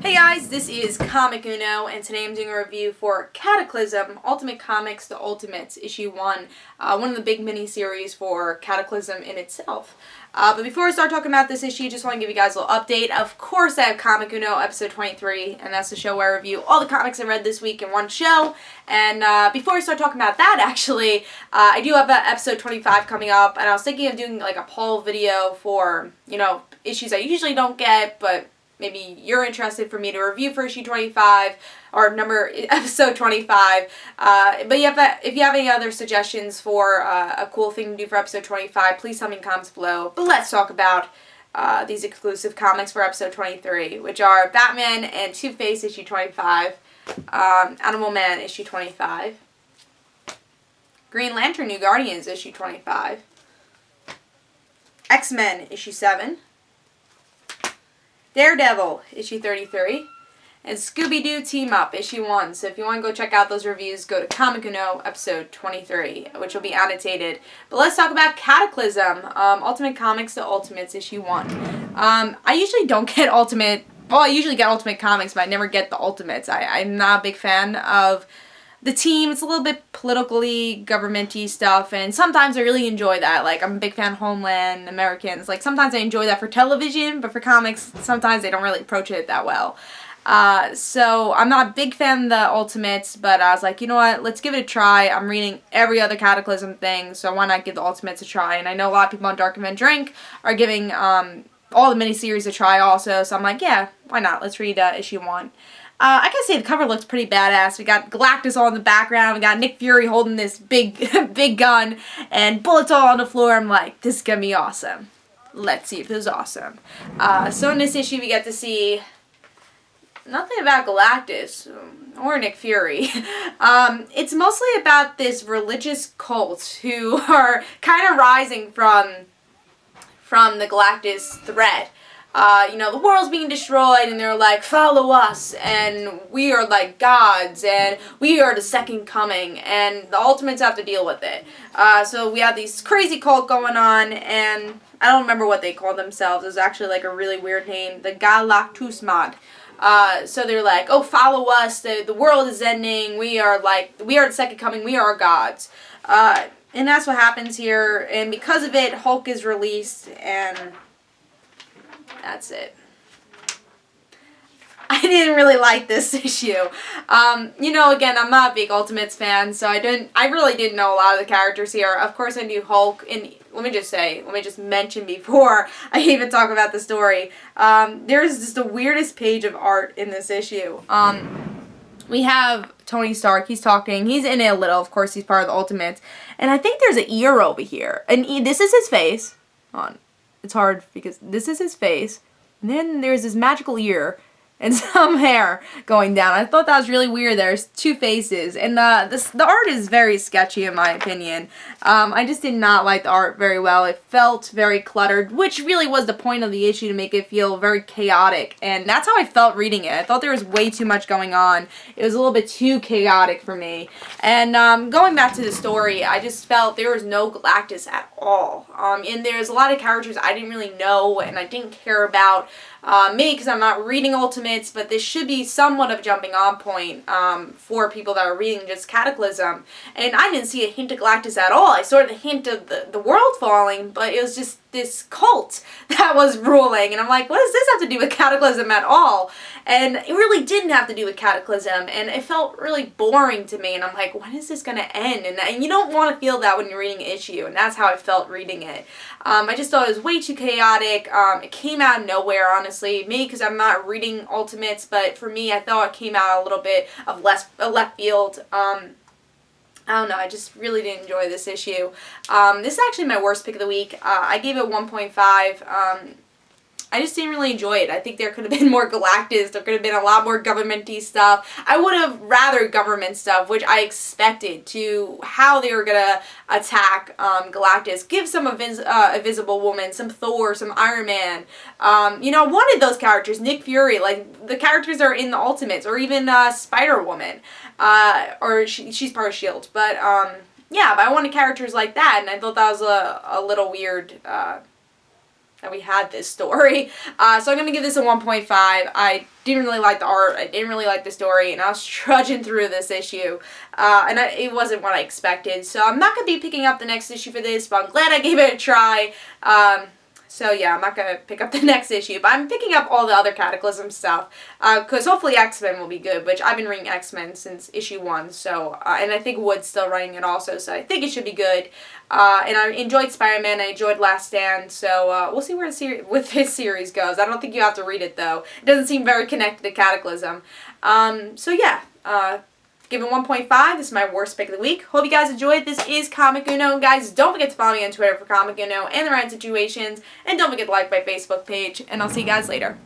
Hey guys, this is Comic Uno, and today I'm doing a review for Cataclysm, Ultimate Comics The Ultimates, Issue 1, one of the big mini-series for Cataclysm in itself. But before I start talking about this issue, just want to give you guys a little update. Of course, I have Comic Uno episode 23, and that's the show where I review all the comics I read this week in one show. And before I start talking about that, actually, I do have episode 25 coming up, and I was thinking of doing like a poll video for, issues I usually don't get, but maybe you're interested for me to review for issue 25 or episode 25. But if you have any other suggestions for a cool thing to do for episode 25, please tell me in the comments below. But let's talk about these exclusive comics for episode 23, which are Batman and Two-Face issue 25, Animal Man issue 25, Green Lantern New Guardians issue 25, X-Men issue 7, Daredevil, issue 33, and Scooby-Doo Team Up, issue 1. So if you want to go check out those reviews, go to Comic Uno, episode 23, which will be annotated. But let's talk about Cataclysm, Ultimate Comics The Ultimates, issue 1. I usually don't get I usually get Ultimate Comics, but I never get the Ultimates. I'm not a big fan of the team. It's a little bit politically government-y stuff, and sometimes I really enjoy that. Like, I'm a big fan of Homeland, Americans. Like, sometimes I enjoy that for television, but for comics, sometimes they don't really approach it that well. So I'm not a big fan of the Ultimates, but I was like, you know what, let's give it a try. I'm reading every other Cataclysm thing, so why not give the Ultimates a try? And I know a lot of people on DarkAvengerINC are giving all the miniseries a try also, so I'm like, yeah, why not? Let's read issue 1. I gotta say the cover looks pretty badass. We got Galactus all in the background. We got Nick Fury holding this big gun, and bullets all on the floor. I'm like, this is gonna be awesome. Let's see if this is awesome. So in this issue, we get to see nothing about Galactus or Nick Fury. It's mostly about this religious cult who are kind of rising from the Galactus threat. The world's being destroyed, and they're like, follow us, and we are like gods, and we are the second coming, and the Ultimates have to deal with it. So we have these crazy cult going on, and I don't remember what they call themselves. It was actually like a really weird name, the Galactusmod. So they're like, oh, follow us, the world is ending, we are the second coming, we are gods. And that's what happens here, and because of it, Hulk is released, and that's it. I didn't really like this issue. Again, I'm not a big Ultimates fan, so I really didn't know a lot of the characters here. Of course, I knew Hulk, and let me just mention before I even talk about the story, there's just the weirdest page of art in this issue. We have Tony Stark, he's talking, he's in it a little, of course, he's part of the Ultimates, and I think there's an ear over here, and this is his face. Hold on. It's hard because this is his face, and then there's this magical ear and some hair going down. I thought that was really weird. There's two faces, and the art is very sketchy in my opinion. I just did not like the art very well. It felt very cluttered, which really was the point of the issue, to make it feel very chaotic, and that's how I felt reading it. I thought there was way too much going on. It was a little bit too chaotic for me. And going back to the story, I just felt there was no Galactus at all. And there's a lot of characters I didn't really know and I didn't care about. Me, because I'm not reading Ultimates, but this should be somewhat of a jumping on point for people that are reading just Cataclysm. And I didn't see a hint of Galactus at all. I saw the hint of the world falling, but it was just this cult that was ruling. And I'm like, what does this have to do with Cataclysm at all? And it really didn't have to do with Cataclysm, and it felt really boring to me. And I'm like, when is this going to end? And you don't want to feel that when you're reading an issue, and that's how I felt reading it. I just thought it was way too chaotic. It came out of nowhere, honestly. Maybe because I'm not reading Ultimates, but for me, I thought it came out a little bit of left field. I don't know, I just really didn't enjoy this issue. This is actually my worst pick of the week. I gave it 1.5. I just didn't really enjoy it. I think there could have been more Galactus. There could have been a lot more government-y stuff. I would have rather government stuff, which I expected, to how they were going to attack Galactus. Give some Invisible Woman, some Thor, some Iron Man. I wanted those characters. Nick Fury, like the characters that are in the Ultimates, or even Spider-Woman. Or she's part of S.H.I.E.L.D. But, yeah, but I wanted characters like that, and I thought that was a little weird, that we had this story. So I'm going to give this a 1.5. I didn't really like the art, I didn't really like the story, and I was trudging through this issue, and it wasn't what I expected. So I'm not going to be picking up the next issue for this, but I'm glad I gave it a try. So yeah, I'm not going to pick up the next issue, but I'm picking up all the other Cataclysm stuff, because hopefully X-Men will be good, which I've been reading X-Men since issue 1, so, and I think Wood's still writing it also, so I think it should be good. And I enjoyed Spider-Man, I enjoyed Last Stand, so we'll see where with this series goes. I don't think you have to read it, though. It doesn't seem very connected to Cataclysm. So yeah, give it 1.5. This is my worst pick of the week. Hope you guys enjoyed. This is Comic Uno. Guys, don't forget to follow me on Twitter for Comic Uno and the Ryan Situations. And don't forget to like my Facebook page. And I'll see you guys later.